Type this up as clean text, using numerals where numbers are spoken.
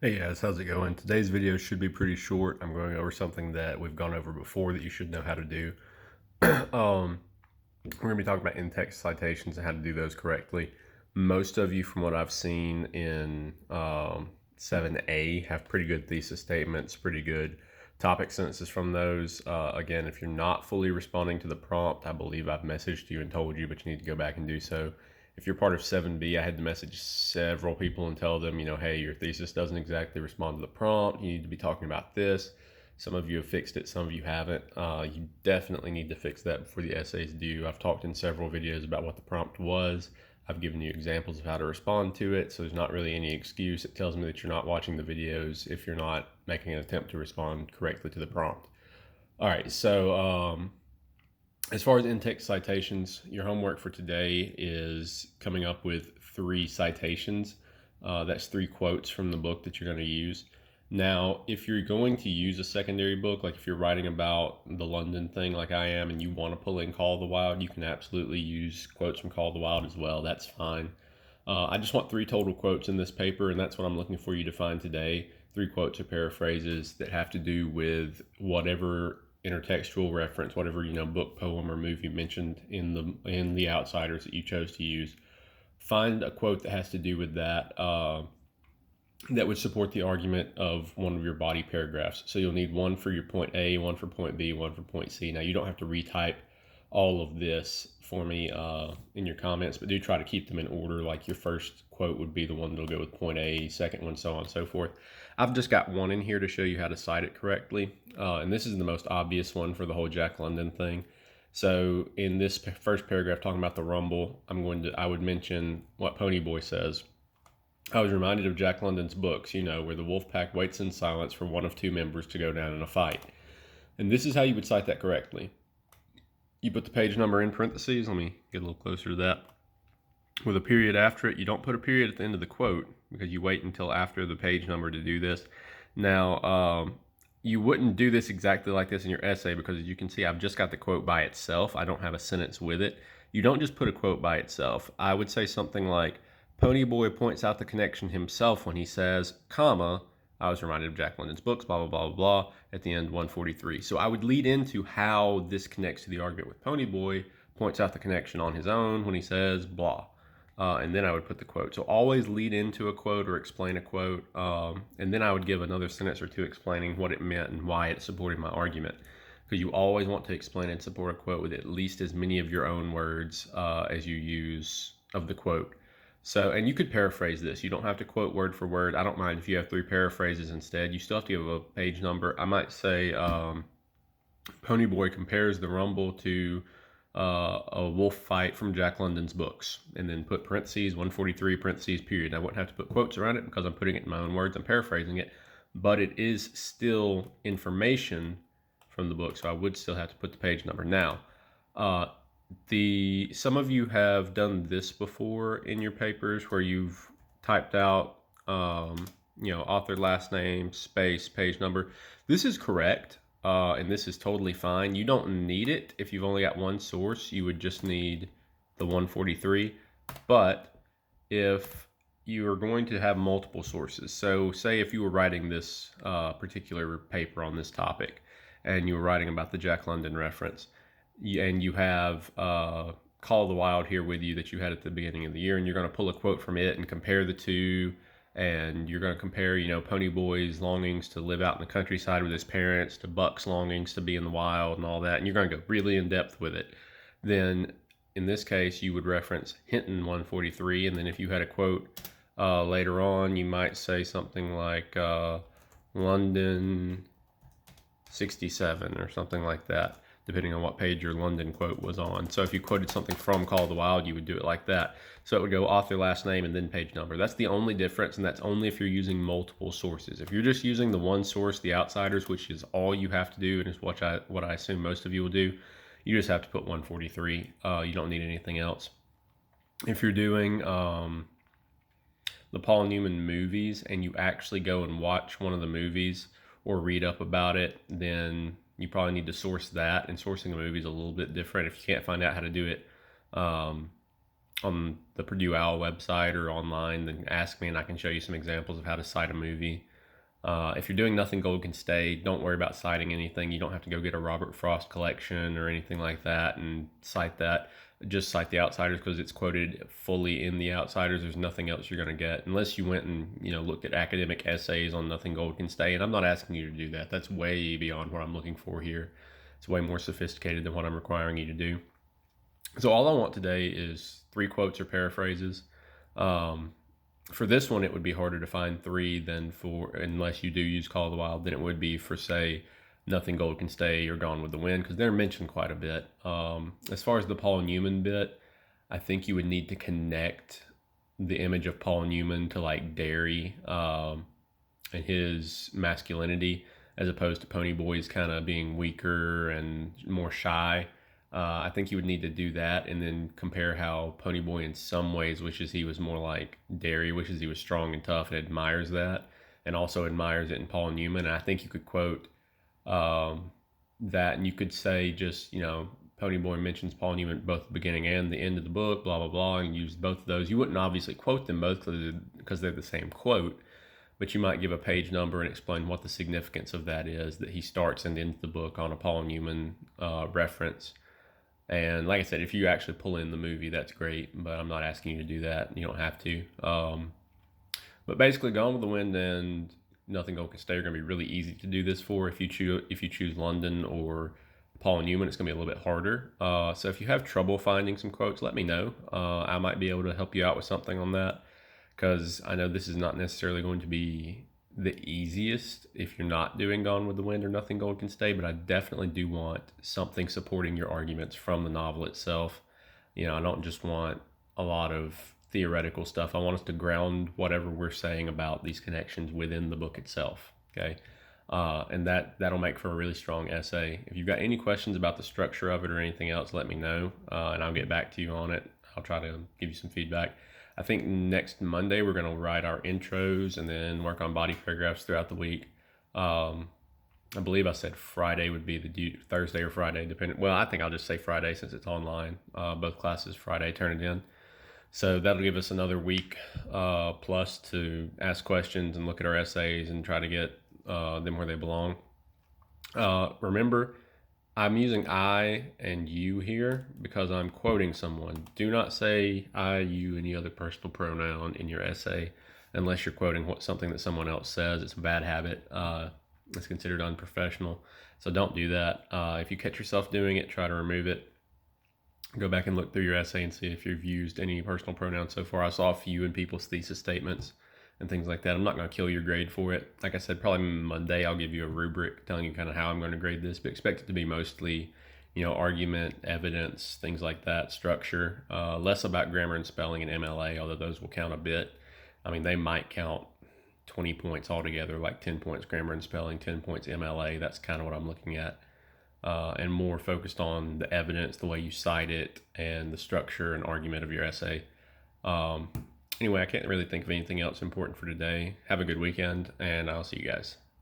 Hey guys, how's it going? Today's video should be pretty short. I'm going over something that we've gone over before that you should know how to do. We're going to be talking about in-text citations and how to do those correctly. Most of you, from what I've seen in 7A, have pretty good thesis statements, pretty good topic sentences from those. Again, if you're not fully responding to the prompt, I believe I've messaged you and told you, but you need to go back and do so. If you're part of 7B, I had to message several people and tell them, hey, your thesis doesn't exactly respond to the prompt. You need to be talking about this. Some of you have fixed it, some of you haven't. You definitely need to fix that before the essay's due. I've talked in several videos about what the prompt was. I've given you examples of how to respond to it, so there's not really any excuse. It tells me that you're not watching the videos if you're not making an attempt to respond correctly to the prompt. All right, so as far as in-text citations, your homework for today is coming up with 3 citations. That's 3 quotes from the book that you're going to use. Now, if you're going to use a secondary book, like if you're writing about the London thing like I am and you want to pull in Call of the Wild, you can absolutely use quotes from Call of the Wild as well. That's fine. I just want 3 total quotes in this paper, and that's what I'm looking for you to find today. 3 quotes or paraphrases that have to do with whatever intertextual reference, whatever book, poem, or movie mentioned in the Outsiders that you chose to use. Find a quote that has to do with that. That would support the argument of one of your body paragraphs. So you'll need one for your point A, one for point B, one for point C. Now you don't have to retype all of this for me in your comments, but do try to keep them in order. Like your first quote would be the one that'll go with point A, second one, so on and so forth. I've just got one in here to show you how to cite it correctly. And this is the most obvious one for the whole Jack London thing. So in this first paragraph talking about the Rumble, I would mention what Ponyboy says. I was reminded of Jack London's books, where the wolf pack waits in silence for one of 2 members to go down in a fight. And this is how you would cite that correctly. You put the page number in parentheses. Let me get a little closer to that. With a period after it, you don't put a period at the end of the quote because you wait until after the page number to do this. Now, you wouldn't do this exactly like this in your essay because, as you can see, I've just got the quote by itself. I don't have a sentence with it. You don't just put a quote by itself. I would say something like, Ponyboy points out the connection himself when he says, comma, I was reminded of Jack London's books, blah, blah, blah, blah, blah, at the end, 143. So I would lead into how this connects to the argument with Ponyboy, points out the connection on his own when he says, blah. And then I would put the quote. So always lead into a quote or explain a quote. And then I would give another sentence or 2 explaining what it meant and why it supported my argument. Because you always want to explain and support a quote with at least as many of your own words as you use of the quote. So, and you could paraphrase this. You don't have to quote word for word. I don't mind if you have 3 paraphrases instead. You still have to give a page number. I might say Ponyboy compares the Rumble to a wolf fight from Jack London's books, and then put parentheses, 143, parentheses, period. I wouldn't have to put quotes around it because I'm putting it in my own words. I'm paraphrasing it, but it is still information from the book, so I would still have to put the page number. Now, some of you have done this before in your papers where you've typed out author last name space page number. This is correct, and this is totally fine. You don't need it if you've only got one source. You would just need the 143. But if you are going to have multiple sources, so say if you were writing this particular paper on this topic and you were writing about the Jack London reference, and you have Call of the Wild here with you that you had at the beginning of the year, and you're going to pull a quote from it and compare the two, and you're going to compare, Ponyboy's longings to live out in the countryside with his parents to Buck's longings to be in the wild and all that, and you're going to go really in depth with it. Then, in this case, you would reference Hinton 143, and then if you had a quote later on, you might say something like London 67 or something like that, depending on what page your London quote was on. So if you quoted something from Call of the Wild, you would do it like that. So it would go author, last name, and then page number. That's the only difference, and that's only if you're using multiple sources. If you're just using the one source, the Outsiders, which is all you have to do, and is what I assume most of you will do, you just have to put 143. You don't need anything else. If you're doing the Paul Newman movies and you actually go and watch one of the movies or read up about it, then you probably need to source that, and sourcing a movie is a little bit different if you can't find out how to do it on the Purdue Owl website or online, then ask me and I can show you some examples of how to cite a movie. If you're doing Nothing Gold Can Stay, don't worry about citing anything. You don't have to go get a Robert Frost collection or anything like that and cite that. Just cite The Outsiders because it's quoted fully in The Outsiders. There's nothing else you're going to get unless you went and looked at academic essays on Nothing Gold Can Stay. And I'm not asking you to do that. That's way beyond what I'm looking for here. It's way more sophisticated than what I'm requiring you to do. So all I want today is 3 quotes or paraphrases. For this one, it would be harder to find 3 than for, unless you do use Call of the Wild, than it would be for, say, Nothing Gold Can Stay or Gone with the Wind, because they're mentioned quite a bit. As far as the Paul Newman bit, I think you would need to connect the image of Paul Newman to like Derry and his masculinity, as opposed to Ponyboy's kind of being weaker and more shy. I think you would need to do that and then compare how Ponyboy in some ways wishes he was more like Derry, wishes he was strong and tough and admires that, and also admires it in Paul Newman. And I think you could quote that, and you could say just, Ponyboy mentions Paul Newman at both the beginning and the end of the book, blah, blah, blah, and use both of those. You wouldn't obviously quote them both because they're the same quote, but you might give a page number and explain what the significance of that is, that he starts and ends the book on a Paul Newman reference. And like I said, if you actually pull in the movie, that's great, but I'm not asking you to do that. You don't have to. But basically, Gone with the Wind and Nothing Gold Can Stay are going to be really easy to do this for. If you choose London or Paul Newman, it's going to be a little bit harder. So if you have trouble finding some quotes, let me know. I might be able to help you out with something on that, because I know this is not necessarily going to be the easiest if you're not doing Gone with the Wind or Nothing Gold Can Stay, but I definitely do want something supporting your arguments from the novel itself. I don't just want a lot of theoretical stuff. I want us to ground whatever we're saying about these connections within the book itself. Okay. And that'll make for a really strong essay. If you've got any questions about the structure of it or anything else, let me know, and I'll get back to you on it. I'll try to give you some feedback. I think next Monday we're going to write our intros and then work on body paragraphs throughout the week. I believe I said Friday would be the Thursday or Friday, depending. Well, I think I'll just say Friday since it's online. Both classes Friday, turn it in. So that'll give us another week plus to ask questions and look at our essays and try to get them where they belong. Remember, I'm using I and you here because I'm quoting someone. Do not say I, you, any other personal pronoun in your essay unless you're quoting something that someone else says. It's a bad habit. It's considered unprofessional. So don't do that. If you catch yourself doing it, try to remove it. Go back and look through your essay and see if you've used any personal pronouns so far. I saw a few in people's thesis statements and things like that. I'm not going to kill your grade for it. Like I said, probably Monday I'll give you a rubric telling you kind of how I'm going to grade this, but expect it to be mostly, argument, evidence, things like that, structure, less about grammar and spelling and MLA, although those will count a bit. I mean, they might count 20 points altogether, like 10 points grammar and spelling, 10 points MLA. That's kind of what I'm looking at. And more focused on the evidence, the way you cite it, and the structure and argument of your essay. Anyway, I can't really think of anything else important for today. Have a good weekend, and I'll see you guys.